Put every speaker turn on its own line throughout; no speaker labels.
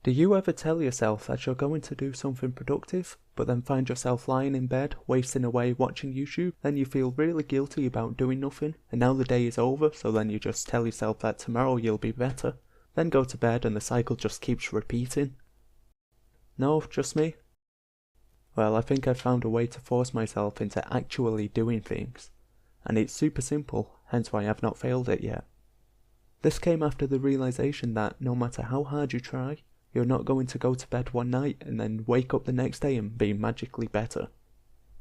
Do you ever tell yourself that you're going to do something productive, but then find yourself lying in bed, wasting away watching YouTube? Then you feel really guilty about doing nothing, and now the day is over, so then you just tell yourself that tomorrow you'll be better. Then go to bed and the cycle just keeps repeating. No, just me? Well, I think I've found a way to force myself into actually doing things. And it's super simple, hence why I've not failed it yet. This came after the realization that no matter how hard you try, you're not going to go to bed one night and then wake up the next day and be magically better.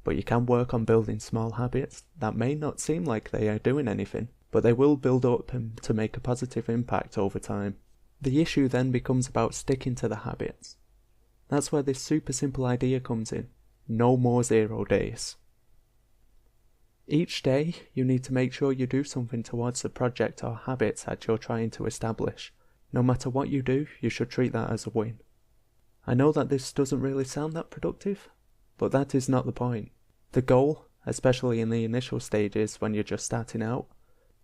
But you can work on building small habits that may not seem like they are doing anything, but they will build up to make a positive impact over time. The issue then becomes about sticking to the habits. That's where this super simple idea comes in. No more 0 days. Each day, you need to make sure you do something towards the project or habits that you're trying to establish. No matter what you do, you should treat that as a win. I know that this doesn't really sound that productive, but that is not the point. The goal, especially in the initial stages when you're just starting out,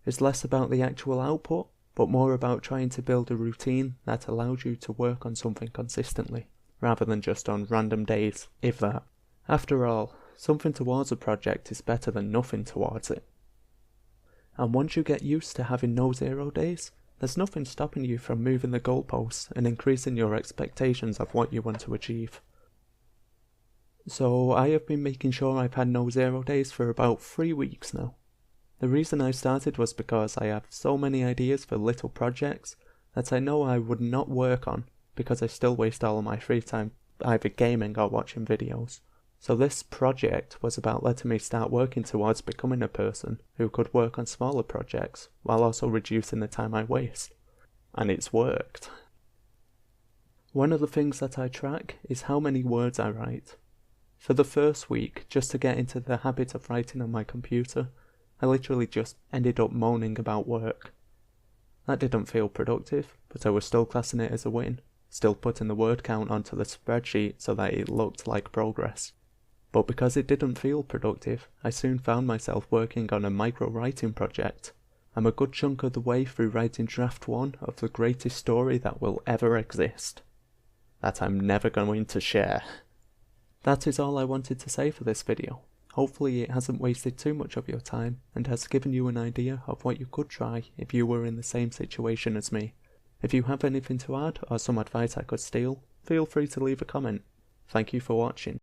is less about the actual output, but more about trying to build a routine that allows you to work on something consistently, rather than just on random days, if that. After all, something towards a project is better than nothing towards it. And once you get used to having no 0 days, there's nothing stopping you from moving the goalposts and increasing your expectations of what you want to achieve. So I have been making sure I've had no 0 days for about 3 weeks now. The reason I started was because I have so many ideas for little projects that I know I would not work on because I still waste all of my free time either gaming or watching videos. So this project was about letting me start working towards becoming a person who could work on smaller projects while also reducing the time I waste. And it's worked. One of the things that I track is how many words I write. For the first week, just to get into the habit of writing on my computer, I literally just ended up moaning about work. That didn't feel productive, but I was still classing it as a win, still putting the word count onto the spreadsheet so that it looked like progress. But because it didn't feel productive, I soon found myself working on a micro-writing project. I'm a good chunk of the way through writing draft 1 of the greatest story that will ever exist. That I'm never going to share. That is all I wanted to say for this video. Hopefully it hasn't wasted too much of your time and has given you an idea of what you could try if you were in the same situation as me. If you have anything to add or some advice I could steal, feel free to leave a comment. Thank you for watching.